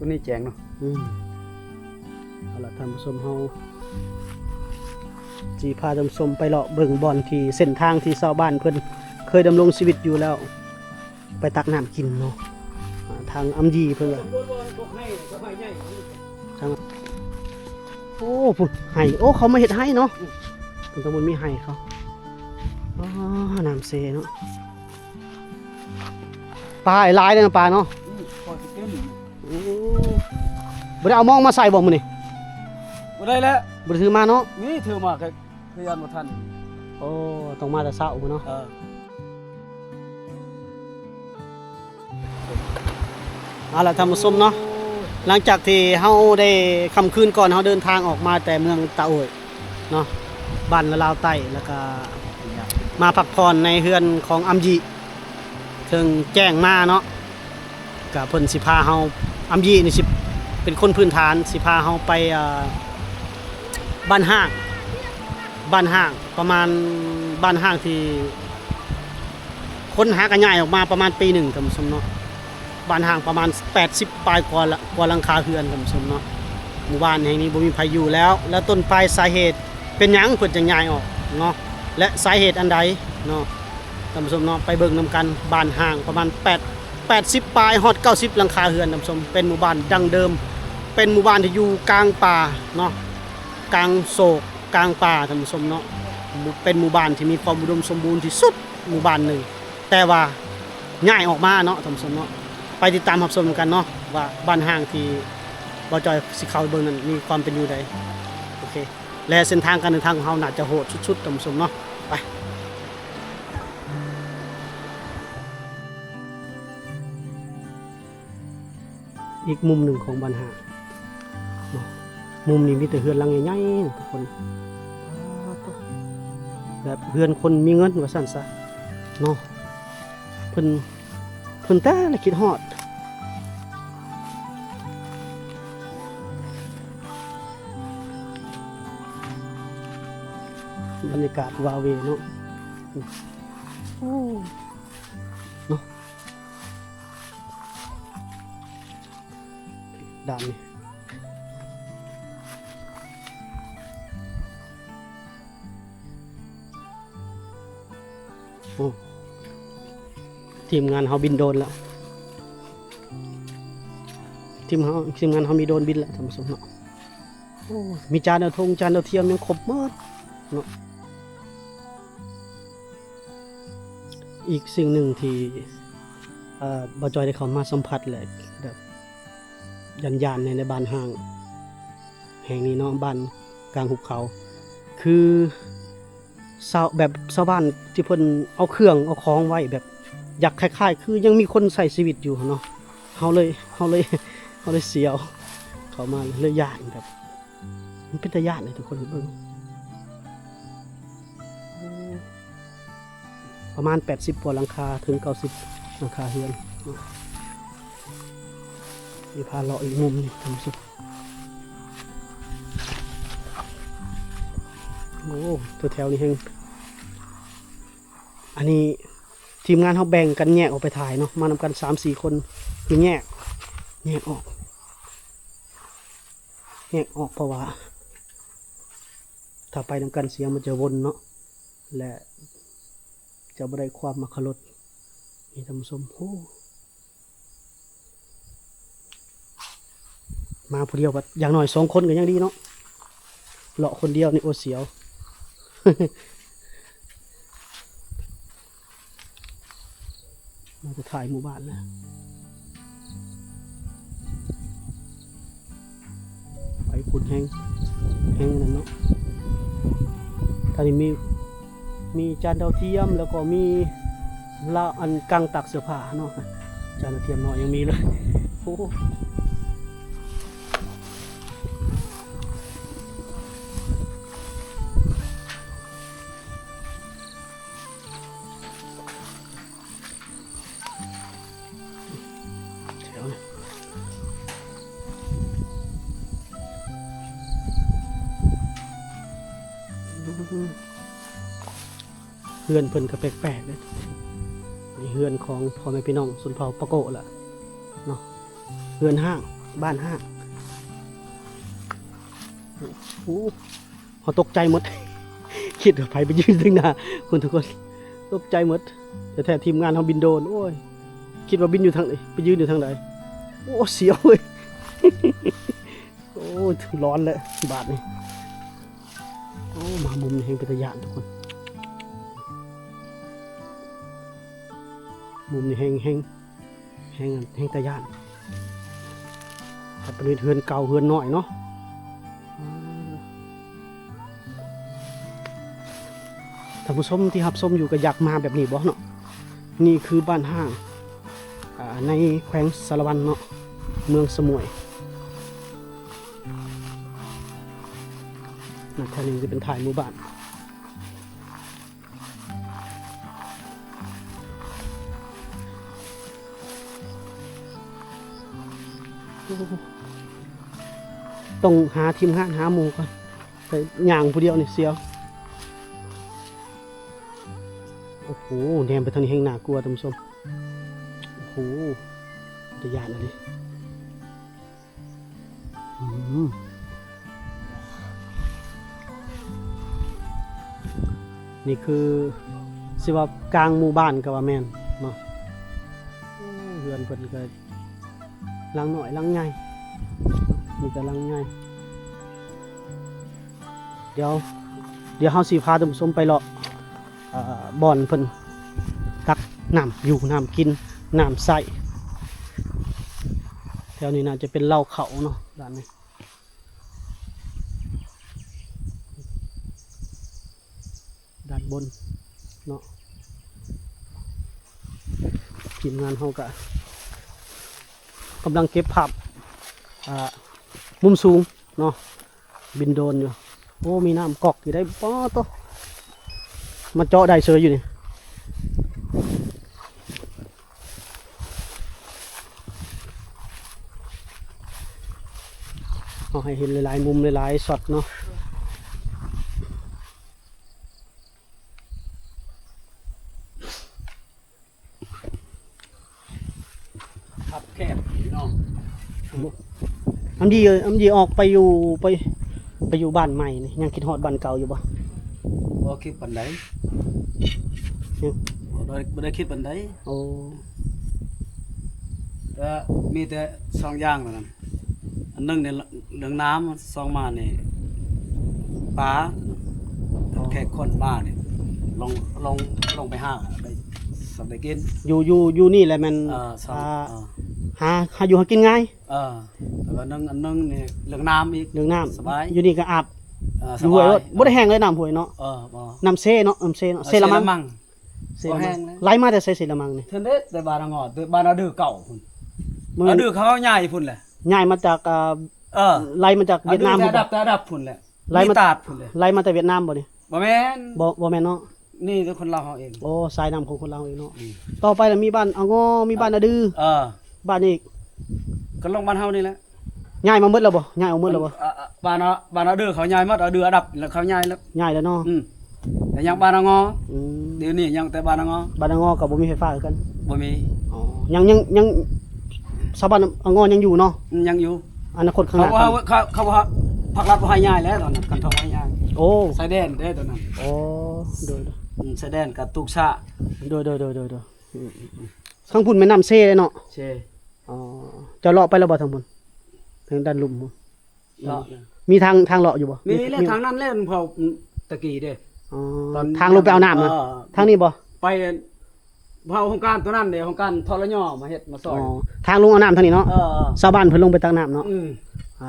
ตัวนี้แจงเนาะเอาละท่านผู้ชมเฮาจีพาท่านผู้ชมไปเลาะเบิ่งบ่อนที่เส้นทางที่ชาวบ้านเพิ่นเคยดำรงชีวิตอยู่แล้วไปตักน้ำกินเนาะทางอำยีเพิ่นว่าทางโอ้พุ่นไห้โอ้เขามาเฮ็ดให้เนาะเพิ่นตะมันมีไห้เขาอ๋อน้ำเซเนาะปลาหลายเลยนะปลาเนาะพอสิเกิน โอ้บ่ได้เอามองมาใส่บ่มื้อนี้ บ่ได้แล้ว บ่ได้ถือมาเนาะ นี่ถือมาก็พยานบ่ทัน โอ้ต้องมาแต่เช้าพุ่นเนาะเอาล่ะท่านผู้ชมเนาะหลังจากที่เฮาได้ค่ำคืนก่อนเฮาเดินทางออกมาแต่เมืองตะโอยเนาะบ้านละลาวใต้แล้วก็มาพักผ่อนในเฮือนของอำยีถึงแจ้งมาเนาะก็เพิ่นสิพาเฮาอำยีนี่สิเป็นคนพื้นฐานสิพาเฮาไปบ้านห้างประมาณบ้านห้างที่ค้นหากันง่ายออกมาประมาณปีหนึ่งท่านผู้ชมเนาะบ้านห้างประมาณ80ปลายกว่าหลังคาเรือนท่านผู้ชมเนาะหมู่บ้านแห่งนี้บ่มีภัยอยู่แล้วต้นปลายสาเหตุเป็นหยังเพิ่นจังย้ายออกเนาะและสาเหตุอันใดเนาะท่านผู้ชมเนาะไปเบิ่งนำกันบ้านห้างประมาณ80ปลายฮอด90หลังคาเรือนท่านผู้ชมเป็นหมู่บ้านดั้งเดิมเป็นหมู่บ้านที่อยู่กลางป่าเนาะกลางโศกกลางป่าท่านผู้ชมเนาะเป็นหมู่บ้านที่มีความอุดมสมบูรณ์ที่สุดหมู่บ้านหนึ่งแต่ว่าง่ายออกมาเนาะท่านผู้ชมเนาะไปติดตามรับชมกันเนาะว่าบ้านห้างที่บ่จอยสิเข้าเบิ่งนั้นมีความเป็นอยู่ใดโอเคและเส้นทางการเดินทางของเฮาน่าจะโหดสุดๆท่านผู้ชมเนาะไปอีกมุมหนึ่งของบ้านห้างเนาะมุมนี้มีแต่เฮือนหลังใหญ่ๆทุกคนแบบเฮือนคนมีเงินว่าซั่นซะเนาะเพิ่นแต่ละคิดฮอดบรรยากาศวาเวเนาะโอ้เนาะด้านนี้ทีมงานเฮาบินโดนแล้วทีมงานเฮามีโดนบินแล้วท่านผู้ชมเนาะโอ้มีจานดาวธงจานดาวเทียมยังครบหมดเนาะอีกสิ่งหนึ่งที่บ่จอยได้เข้ามาสัมผัสเลยแบบยันในบ้านห้างแห่งนี้เนาะบ้านกลางหุบเขาคือแบบชาวบ้านที่เพิ่นเอาเครื่องเอาของไว้แบบอยากคล้ายๆคือยังมีคนใส่ชีวิตอยู่เนาะเฮาเลยเสียวเข้ามาเลยย่านแบบมันเป็นตาย่านเลยทุกคนเบิ่งประมาณ80กว่าหลังคาถึง90หลังคาเรือนนี่พาเลาะอีกมุมนี่ท่านผู้ชมโอ้ตัวแถวนี้แห่งอันนี้ทีมงานเขาแบ่งกันแยกออกไปถ่ายเนาะมานำกัน 3-4 คนคือแยกออกเพราะว่าถ้าไปนำกันเสียงมันจะวนเนาะและจะบ่ได้ความมักขรสนี่ท่านผู้ชมโอ้มาผู้เดียวแบบอย่างหน่อย2 คนก็ยังดีเนาะเลาะคนเดียวนี่โอเสียว เราจะถ่ายหมู่บ้านแล้วไปขุดแห้งนั่นเนาะตอนนี้มีจานดาวเทียมแล้วก็มีละอันกังตักเสื้อผ้าเนาะจานดาวเทียมเนาะยังมีเลยโอ้เฮือนเพิ่นก็แปลกๆเลยนี่เฮือนของพ่อแม่พี่น้องชนเผ่าปะโกะล่ะเนาะเฮือนห้าง บ้านห้างโอ้เขาตกใจหมด คิดว่าไผไปยืนถึงหน้าคุณทุกคนตกใจหมดแต่แท้ทีมงานเขาบินโดรนโอ้ยคิดว่าบินอยู่ทางไหนไปยืนอยู่ทางไหนโอ้เสียวเลย โอ้ร้อนเลยบาดนี่โอ้มามุมนี้แห่งเป็นตะยานทุกคนมุมนี้แห่งตะยานแต่เป็นเฮือนเก่าเฮือนน้อยเนาะท่านผู้ชมที่รับชมอยู่ก็อยากมาแบบนี้บ่เนาะนี่คือบ้านห้างในแขวงสารวันเนาะเมืองสมุยแถวนี้จะเป็นถ่ายหมู่บ้านต้องหาทีมงานหาหมู่ก่อนไปย่างผู้เดียวนี่เสียวโอ้โหแนมไปทางนี้แห่งน่ากลัวท่านผู้ชมโอ้โหตะยานอะไรนี่คือสิว่ากลางหมู่บ้านก็ว่าแม่นเนาะเรือนเพิ่นก็หลังหน่อยหลังใหญ่นี่ก็หลังใหญ่เดี๋ยวเฮาสิพาท่านผู้ชมไปเลาะบ่อนเพิ่นตักน้ำอยู่น้ำกินน้ำใส่แถวนี้น่าจะเป็นเหล้าเขาเนาะด้านนี้ด้านบนเนาะทีมงานเขาก็กำลังเก็บภาพมุมสูงเนาะบินโดรนอยู่โอ้มีน้ำกอกอยู่ได้ป้อโตมาเจาะได้เชยอยู่นี่เอาให้เห็นหลายๆมุมหลายๆช็อตเนาะครับแคบพี่น้อง อำดีออกไปอยู่บ้านใหม่นี่ยังคิดฮอดบ้านเก่าอยู่บ่ บ่คิดปานใดบ่ได้คิดปานใด โอ้ แต่มีแต่สองอย่างเท่านั้นอันหนึงเนี่ยเรื่องน้ำสองมานี่ปลาแค่คนมานี่ลงไปหาได้สักได้กิน อยู่นี่แหละมัน สอง หาอยู่หากินง่าย แล้วก็อันนึงนี่เรื่องน้ำอีก เรื่องน้ำ สบาย อยู่นี่ก็อาบ ส อยู่ บา ห้วย ยบ่ได้แห้งเลยน้ำห้วยเนาะ บ่ น้ำเซเนาะน้ำเซเนาะเซละมัง เซละมัง ไหลมาแต่เซละมังนี่ เท่านี้แต่บ้านงอแต่บ้านดื้อเก่าพุ่น มัน ดื้อเขาใหญ่พุ่นแหละ ย้ายมาจากไหลมาจากเวียดนาม แต่ บ่ ดับพุ่นแหละ ไหลมา ตาดพุ่นแหละ ไหลมาแต่เวียดนามบ่นี่ บ่แม่น บ่แม่นเนาะ นี่คือคนเราเฮาเอง โอ้สายน้ำของคนเราเองเนาะต่อไปแล้วมีบ้านอะงอมีบ้านอะดือบ้านอีก ก็ลงบ้านเฮานี่แหละ ย้ายมาหมดแล้วบ่ย้ายออกหมดแล้วบ่ บ้านดื้อเขาใหญ่หมดดื้อดับแล้วเขาใหญ่แล้ว ย้ายแล้วเนาะ แต่ยังบ้านงอ อืม เดี๋ยวนี้ยังแต่บ้านงอ บ้านอะงอกับบ่มีไฟฟ้าคือกัน บ่มี อ๋อยังชาวบ้านอะงอยังอยู่เนาะ ยังอยู่ อนาคตข้างหน้า เขาว่าพักรัฐบ่ให้ย้ายแล้วตอนนั้นกันทองให้ย้าย โอ้ สายแดนเด้ตอนนั้น โอ้โดย สายแดนกับตุกชะ โดยทางพุ่นแม่น้ำเซ่เลยเนาะ เช อ๋อเจะเลาะไปแล้วบ่ทางพุ่นทางด้านลุ่มบ่ เลาะ มีทางเลาะอยู่บ่ มีเล่นทางนั้นเล่นเผาตะกี้เด้ อ๋อทางลงไปเอาน้ำนะทางนี้บ่ ไปเผาโครงการตัวนั้นเด้โครงการทรยมาเฮ็ดมาซอ อ๋ ย อทางลงเอาน้ำทางนี้เนาะ เออ ชาวบ้านเพิ่นลงไปตักน้ำเนาะ อืม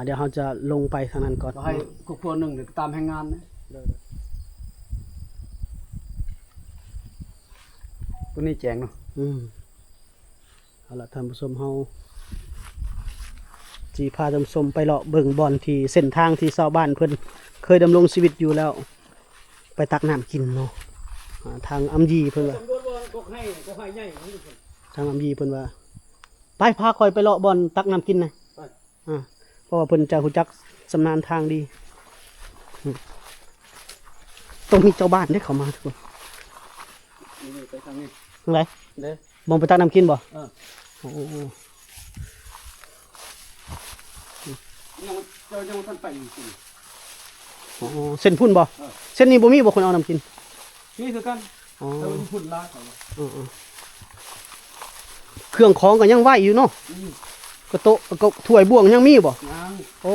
เดี๋ยวเราจะลงไปทางนั้นก่อน ก็ให้กุกพวนึงเดี๋ยวตามให้งานนะตัวนี้แจงเนาะ เอาล่ะท่านผู้ชมเฮาสิพาท่านผู้ชมไปเลาะเบิ่งบ่อนที่เส้นทางที่ชาวบ้านเพิ่นเคยดำรงชีวิตอยู่แล้ว ไปตักน้ำกินเนาะทางอำยีเพิ่นว่า ก็ให้ใหญ่ ทางอำยีเพิ่นว่าไปพาคอยไปเลาะบ่อนตักน้ำกินนะเพราะว่าเพิ่นจะรู้จักชำนาญทางดีต้องมีเจ้าบ้านได้เข้ามาทุกคน นี่ไปทางนี้ ทางไหน เด้อ มองไปตักน้ำกินบ่ เออ โอ้ ยังเจ้ายังท่านไปอยู่กิน อ๋อเส้นพุ่นบ่ เออ เส้นนี้บ่มีบ่คนเอาน้ำกิน นี่คือกัน อ๋อ แต่ว่าพุ่นลาเขา เครื่องของก็ยังไหวอยู่เนาะ อืม กระโตะก็ถ้วยบ่วงยังมีบ่ ยัง โอ้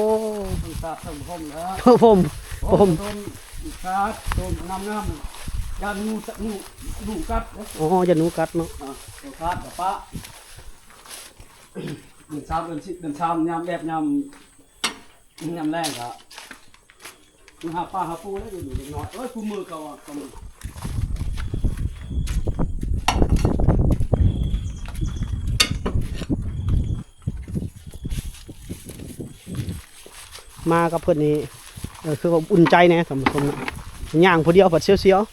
ต้นตาต้นพมแล้ว เพิ่มผม ต้นตาต้นงามๆยานงูดูกัดเด้อ อ๋ออย่าหนูกัดเนาะ ต้นกัดกับปะเดินชามยามแบบยามแรงครับมึงหาปลาหาปูแล้วอยู่เด็กน้อยเอ้ยกูมือเขาอ่ะเขามือ มากับเพิ่นนี่คือว่าอุ่นใจแน่สำหรับผมนะย่างผู้เดียวผัดเสียวๆ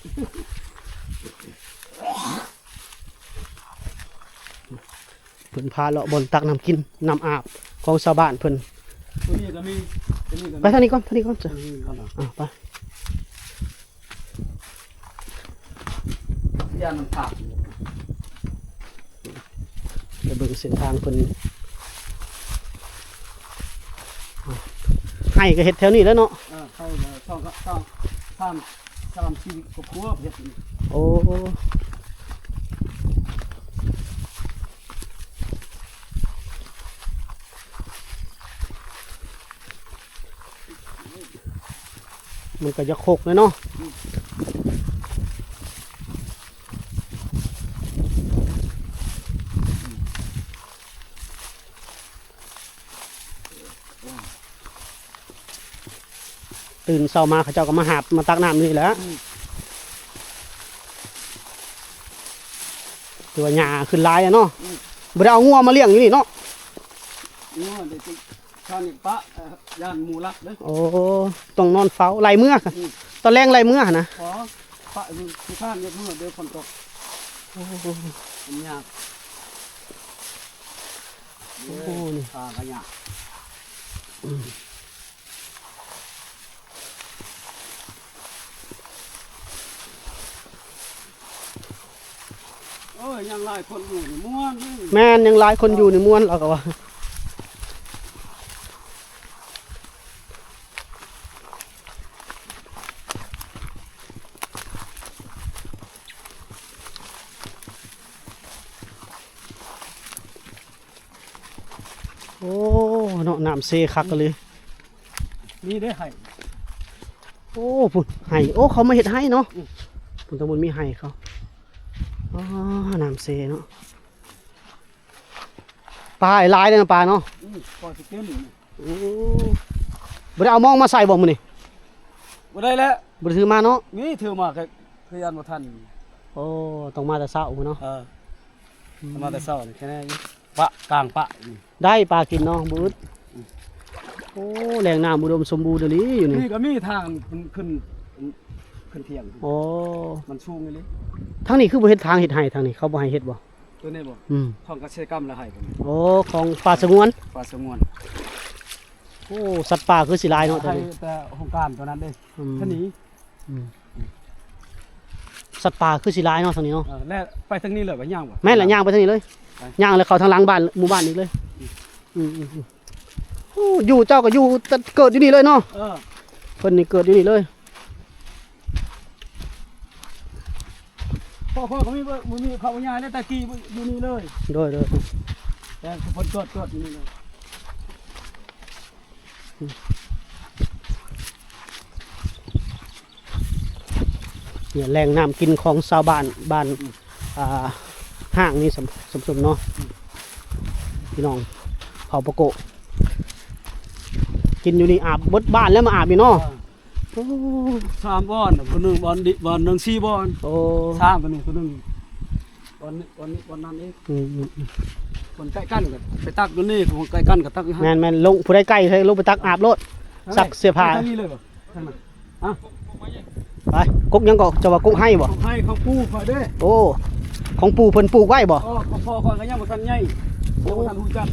เพิ่นพาเลาะบนตักน้ำกินน้ำอาบของชาวบ้านเพิ่น ตัวนี้ก็มีตัวนี้ก็ ไปทางนี้ก่อนจ้ะ มีก่อนนะ ไป ยานมันผัก ไปเบิ่งเส้นทางเพิ่นให้ก็เฮ็ดแถวนี้แล้วเนาะ เข้าเลยช่องตามชีวิตครอบครัวเฮ็ดนี่ โอ้มันก็จะโคกเลยเนาะตื่นเช้ามาเขาเจ้าก็มาหาบมาตักน้ำนี่แหละตัวหญ้าขึ้นหลายอะเนาะบ่ได้เอางัวมาเลี้ยงอยู่นี่เนาะ งัวเด็กข้าวนี่ปะย่านหมูรักเด้อ โอ้ต้องนอนเฝ้าไล่เมื่อตอนแรงไล่เมื่อนะ ขอปะที่ข้างเยอะมื้อเดี๋ยวฝนตก โอ้ มันยาก โหนี่ ปลาก็ยากโอ้ยยังหลายคนอยู่นี่ม่วนนี่ แม่นยังหลายคนอยู่ในม้วนเราก็ว่าโอ้เนาะน้ำเซคักกันเลย นี่ได้ให้ โอ้พุ่นไห้โอ้เขามาเห็ดให้เนาะพุ่นตะบนมีไห้เขาอ๋อน้ำเซเนาะปลาไอ้ลายเลยนะปลาเนาะ พอสิกิน โอ้บ่ได้เอามองมาใส่บ่มื้อนี่ บ่ได้แล้ว บ่ได้ถือมาเนาะ นี่ถือมาคือยันบ่ทัน โอ้ต้องมาแต่เช้าพุ่นเนาะ มาแต่เช้านี่แค่นี้ปะกลางปะนี่ ได้ปลากินเนาะบ่อึดโอ้แหล่งน้ำอุดมสมบูรณ์เดี๋ยวนี้อยู่นี่ นี่ก็มีทางมันขึ้นเที่ยง โอ้ มันสูงนี่เลย ทางนี้คือบ่เฮ็ดทางเฮ็ดให้ทางนี้เขาบ่ให้เฮ็ดบ่ ตัวนี้บ่ อืม ท้องเกษตรกรรมละให้ผม โอ้ของป่าสงวน ป่าสงวน โอ้สัตว์ป่าคือสิหลายเนาะตัว ให้ นี้ แต่โครงการตัวนั้นเด้ อืม ท่านี้ อืมสัตว์ป่าคือสิหลายเนาะทางนี้เนาะ และไปทางนี้เลยบ่ย่างบ่ แม่นละย่างไปทางนี้เลย ไป ย่างเลยเข้าทางหลังบ้านหมู่บ้านอีกเลยโอ้อยู่เจ้าก็อยู่แต่เกิดอยู่นี่เลยเนาะเพิ่นนี่เกิดอยู่นี่เลย พ่อก็มีเขาย่างแล้วตะกี้อยู่นี่เลย โดย แต่เพิ่นเกิดอยู่นี่เลย เนี่ยแหล่งน้ำกินของชาวบ้านบ้านห้างนี่สมเนาะพี่น้องเผาปะโกะกินอยู่นี่อาบเบดบ้านแล้วมาอาบอีกเนาะโอ้ 3บ่อนบ่นึงบ่อนดิบ่อนนึง4บ่อน โอ้ 3ตัวนี้ตัวนึงบ่อนนั้นเอง อืม คนใกล้กันก็ไปตักตัวนี้คนใกล้กันก็ตักอยู่ แม่นลงผู้ใดใกล้ให้ลงไปตักอาบรถซักเสื้อผ้า ทางนี้เลยบ่ทางนั้น ไปกุ๊กยังก็จะว่ากุ๊กให้บ่ ของให้ของปู่ข่อยเด้ โอ้ของปู่เพิ่นปลูกไว้บ่ ของพ่อข่อยก็ยังบ่ทันใหญ่ยังบ่ทันฮู้จัก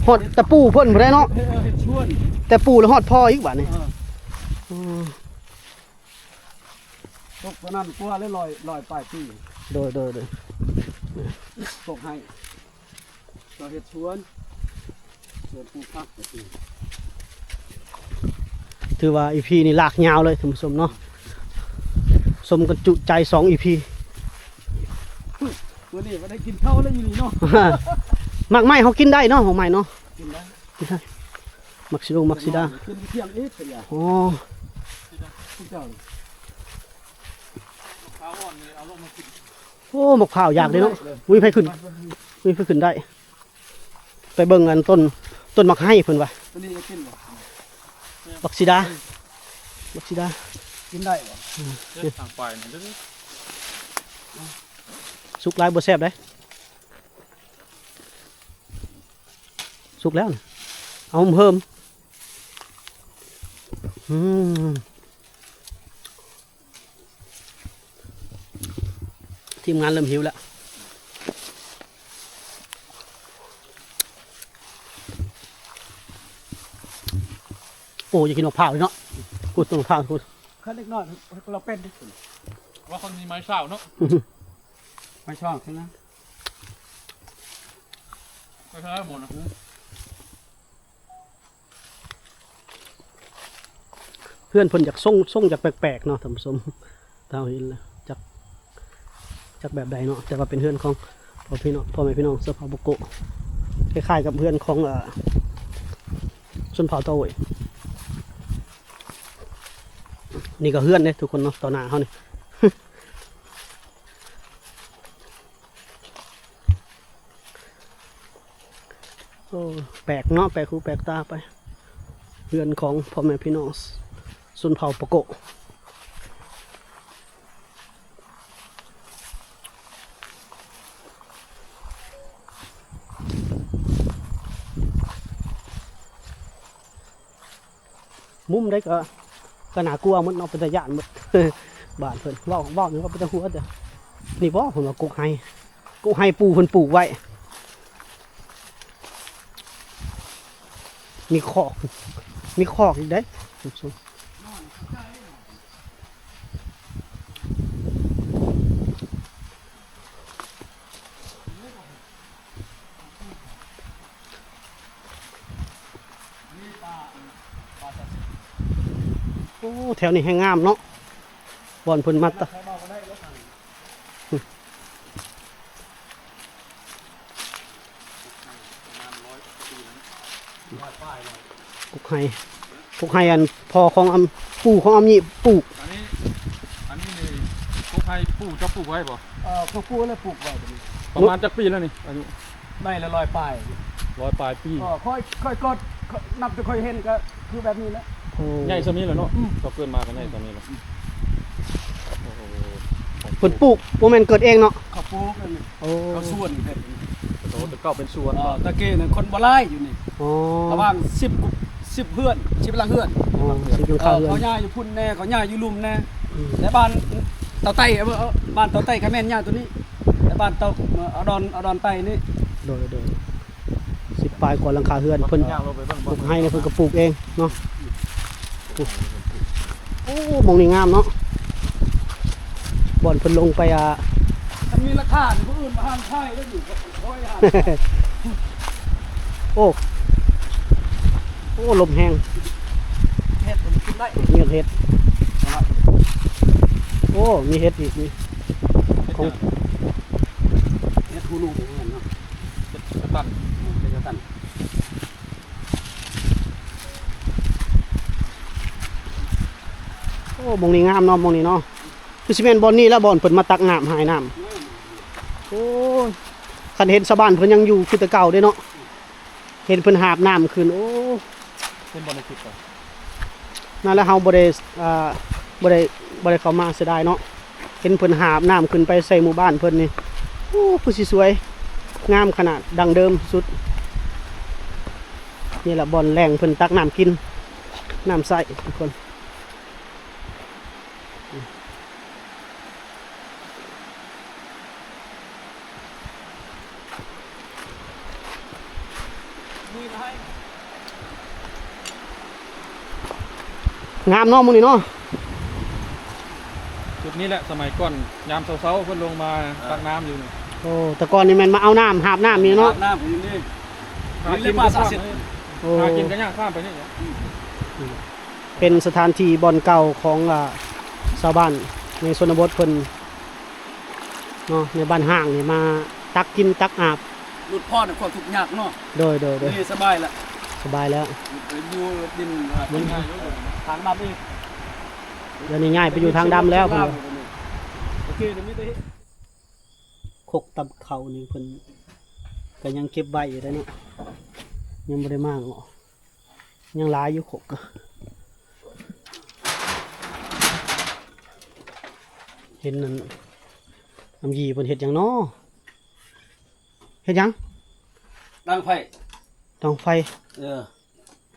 ฮอดแต่ปู่เพิ่นบ่ได้เนาะ เฮ็ดชวน แต่ปู่แล้วฮอดพ่ออีกบัดนี่อืม ตกตัวนั้นกลัวเลยลอยปลายปี โดย ตกให้เราเฮ็ดชวนปลูกผักก็สิ ถือว่า EP นี่ลากยาวเลยท่านผู้ชมเนาะสมกันจุใจ2 EP วันนี้มาได้กินข้าวแล้วอยู่นี่เนาะ หมักไม้เขากินได้เนาะของไม้เนาะ กินได้ กินได้มักซิโดมักซิดา กินเที่ยงอีกเสีย อ๋อ เจ้า ข้าวอ่อนนี่เอาลงมากิน โอ้หมกเผาวอยากเลยเนาะวิ่งไปขึ้นวิ่งไปขึ้นได้ ไปเบิ่งอันต้นมักให้เพิ่นว่า ตัวนี้จะกินบ่ มักซิดามักซิดา กินได้บ่ เด็ดทางไปนี่เด้อ สุกหลายบ่แซ่บเด้สุกแล้วน่ะเอาเพิ่มทีมงานเริ่มหิวแล้วโอ้ยอยากกินมะพร้าวเลยเนาะกูต้นมะพร้าวกู ขั้นเล็กน้อยเราเป็นดิ ว่าคนมีไม้เช้าเนาะ ไม่ชอบใช่ไหม ไม่ใช่หมดนะ เพื่อนเพิ่นอยากส่งจากแปลกๆเนาะท่านผู้ชมตามเห็นแล้วจากแบบใดเนาะแต่ว่าเป็นเพื่อนของพ่อแม่พี่น้องเสื้อผ้าบุโกะคล้ายๆกับเพื่อนของชนเผ่าโต้ยนี่ก็เพื่อนเนี่ยทุกคนเนาะต่อหน้าเขานี่ โอ้แปลกเนาะแปลกหูแปลกตาไปเพื่อนของพ่อแม่พี่น้องชนเผ่าปะโกะมุมได้ก็น่ากลัวหมดเนาะเป็นตะยานหมด บ้านเพิ่นว่าวนี่ก็เป็นตะหัวเด้อนี่บ่ผมว่ากกไห้ปูเพิ่นปลูกไว้มีคอกอีกได้โอ้แถวนี้ให้งามเนาะบ่อนเพิ่นมาตะกกไห้อันพอของปู่ของนี่ปลูก อันนี้นี่พวกไผ่ปลูกจะปลูกไว้บ่ เขาพูดแล้วปลูกไว้ตรงนี้ ประมาณจักปีแล้วนี่อายุ ได้ละลอยปลาย 100 ปลายปี ก็ค่อยกดนับจะค่อยเห็นก็คือแบบนี้แหละ โอ้ ใหญ่ซะนี้แล้วเนาะก็เกินมากันใหญ่ซะนี้แล้วโอ้โห เพิ่นปลูกบ่แม่นเกิดเองเนาะ เขาปลูกกันนี่ โอ้ เขาส่วนเห็ด โอ้แต่เก่าเป็นสวน ตะเกียเนี่ยคนบ่ไล่อยู่นี่ อ๋อ ระหว่าง10เพื่อน10หลังเพื่อน อ๋อสิกินข้าวเรือน เขาย่าอยู่พุ่นแน่เขาย่าอยู่ลุมแน่และบ้านเตาไต้บ้านเตาไต้ก็แม่นย่าตัวนี้และบ้านเตาเอาดอนไต้นี่ โดย10 ปลายก่อนหลังคาเรือนเพิ่น ย่างลงไปเบิ่ง ปลูกให้เนี่ยเพิ่นก็ปลูกเองเนาะโอ้หมองนี่งามเนาะบ่อนเพิ่นลงไปมันมีราคาผู้อื่นมาห้างไทยแล้วอยู่ก็ค่อยหา โอ้ลมแห้ง เฮ็ดมันกินได้ มีเห็ดโอ้มีเห็ดอีกนี่ของ เฮ็ดฮูลูเหมือนกันเนาะ ตัน เป็นกระตัน โอ้หมองนี่งามเนาะหมองนี่เนาะคือสิแม่นบ่อนนี่แล้วบ่อนเพิ่นมาตักน้ำหายน้ำโอ้ยคันเห็นชาวบ้านเพิ่นยังอยู่คือแต่เก่าเด้เนาะเห็นเพิ่นหาบน้ำขึ้นโอ้ เป็นบ่ในคลิปก่อน นั่นแหล้วเฮาบ่ได้บ่ได้เข้ามาเสียดายเนาะเห็นเพิ่นหาบน้ำขึ้นไปใส่หมู่บ้านเพิ่นนี่โอ้คือสิสวยงามขนาดดังเดิมสุดนี่แหละบ่อนแหล่งเพิ่นตักน้ำกินน้ำใส่ทุกคนงามเนาะมื้อนี้เนาะ จุดนี้แหละสมัยก่อนยามเช้าๆเพิ่นลงมาตักน้ำอยู่นี่ โอ้แต่ก่อนนี่แม่นมาเอาน้ำหาบน้ำนี่เนาะ หน้าผมอยู่นี่ หา นี่ กิ เรีย น ก ก็ ว่า ข้า 30 หากินก็ย่างข้ามไปนี่ เป็นสถานที่บ่อนเก่าของชาวบ้านในชนบทเพิ่นเนาะในบ้านห้างนี่มาตักกินตักอาบ หลุดพ่อเนี่ยความทุกข์ยากเนาะ โดย นี่สบายละ สบายแล้ว อยู่ดินทางดำอีก เดี๋ยวนี้ง่ายไปอยู่ทางดำแล้วเพิ่นว่า โอเคเดี๋ยวมีแต่ คกตับเขานี่เพิ่นก็ยังเก็บไว้อยู่ได้เนาะยังบ่ได้มากเนาะยังหลายอยู่คกก็เห็นนั่นน้ำยีเพิ่นเฮ็ดหยังเนาะเฮ็ดหยัง ดังไฟ ดองไฟ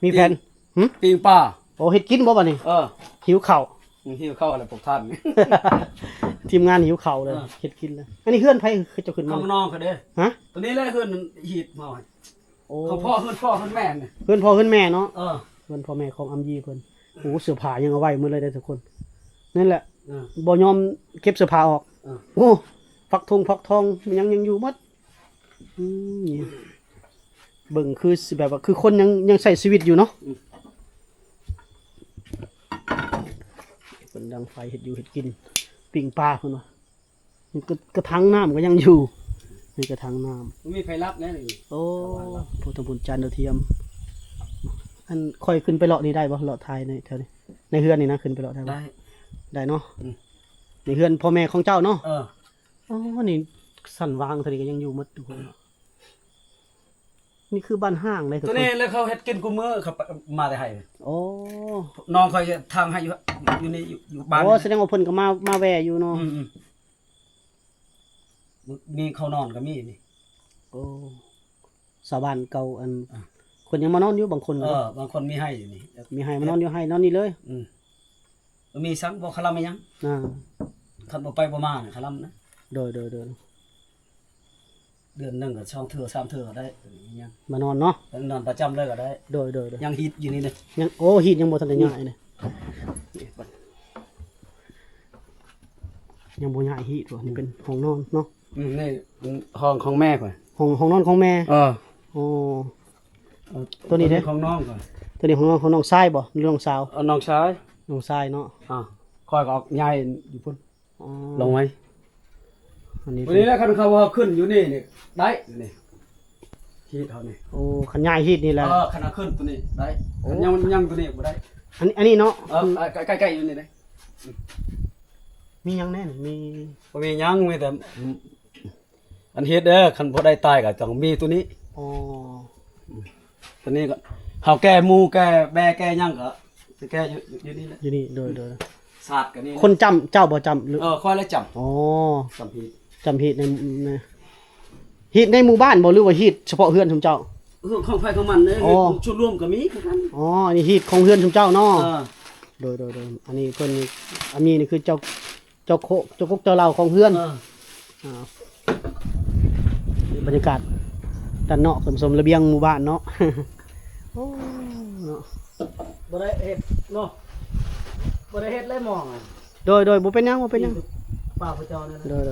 มี แผน ปิงป่า โอ้เฮ็ดกินบ่บัดนี้หิวข้าว หิวเข้าวอะไรพวกท่าน ทีมงานหิวข้าวเลยเฮ็ดกินเลยอันนี้เฮือนไผคือเจ้าขึ้นมา ข้างนอกเขาเด้ ฮะ ตัวนี้แหละเฮือนหีดมาให้ โอ้ ของพ่อเฮือนแม่เนี่ย เฮือนพ่อเฮือนแม่เนาะ เออ เฮือนพ่อแม่ของอำยีเพิ่นโอ้เสื้อผ้ายังเอาไว้หมดเลยได้อทุกคนนั่นแหละ เออ บ่ยอมเก็บเสื้อผ้าออก โอ้ฟักทองมันยังอยู่หมดนี่เบิ่งคือสิแบบว่าคือคนยังใช้ชีวิตอยู่เนาะเพิ่นดังไฟเฮ็ดอยู่เฮ็ดกินปิ้งปลาเพิ่นว่านี่กระถางน้ำก็ยังอยู่นี่กระถางน้ำ มีไฟรับแน่เลย โอ้พุทธบุญจันทร์ดาวเทียมอันค่อยขึ้นไปเลาะนี่ได้บ่เลาะทายในแถวนี้ในเฮือนนี่นะขึ้นไปเลาะได้บ่ ได้ ได้เนาะในเฮือนพ่อแม่ของเจ้าเนาะ เออ อ๋อนี่สั่นวางเท่านี้ก็ยังอยู่หมดทุกคนนี่คือบ้านห้างเลยทุก ตัว คน นี้แล้วเขาเฮ็ดกินกูมื้อเขามาแต่ให้ โอ้ น้องเขาจะทางให้อยู่นี่อยู่บ้าน โอ้แสดงว่าเพิ่นก็มาแวะอยู่เนาะ มีเขานอนก็มีนี่ โอ้ชาวบ้านเก่าอันคนยังมานอนอยู่บางคน บางคนมีให้อยู่นี่ มีให้มานอนอยู่ให้นอนนี่เลย มีสังบ่คลำไม่ยัง อ่า คันบ่ไปบ่มาน่ะคลำนะ โดย เดือนหนึงก็2เทื่อ3เทื่อได้ยัง มานอนเนาะ แล้วนอนประจำเลยก็ได้ โดย ยังฮิตอยู่นี่เด้ ยังโอ้ฮีดยังบ่ทันได้ย้ายเลยยังบ่ย้ายฮีดว่ะนี่เป็นห้องนอนเนาะ นี่ห้องของแม่ก่อน ห้องนอนของแม่ โอ้ ตัวนี้เด้ ของน้องก่อน ตัวนี้ห้องนอนของน้องชายบ่หรือน้องสาว เอาน้องชาย น้องชายเนาะ คอยก็ออกย้ายอยู่พุ่น อ๋อ ลงไว้ อันนี้ วันนี้แล้วคันเขาว่าขึ้นอยู่นี่ได้นี่ฮีตเฮานี่ โอ้ขันย้ายฮีดนี่แหละ ขนาดขึ้นตัวนี้ได้ยังตัวนี้บ่ได้ อันนี้เนาะ ใกล้ๆอยู่นี่ได้ มีหยังแน่นี่มี บ่มีหยังมีแต่อันเฮ็ดเด้อคันบ่ได้ตายก็ต้องมีตัวนี้ อ๋อ ตัวนี้ก็เฮาแก้หมูแก้แบแก้หยังก็สิแก้อยู่นี่แหละ อยู่นี่โดย ศาสตร์ก็นี่ คนจำเจ้าบ่จำหรือ คอยแล้วจำ อ๋อ จำผิด จำฮีดในฮีดในหมู่บ้านบ่หรือว่าฮีดเฉพาะเฮือนชุมเจ้า ของไฟของมันเด้ อ๋อ ชุดร่วมก็มีคือกัน อ๋ออันนี้ฮีดของเฮือนชุมเจ้าเนาะ เออ โดยอันนี้เพิ่นอันนี้นี่คือเจ้าเจ้าคุกเจ้าเหล่าของเฮือนนี่บรรยากาศด้านนอกสมระเบียงหมู่บ้านเนาะ โอ้เนาะ บ่ได้เฮ็ดเนาะบ่ได้เฮ็ดเลยมอง โดยบ่เป็นหยัง ป้าพระเจ้านั่น โดย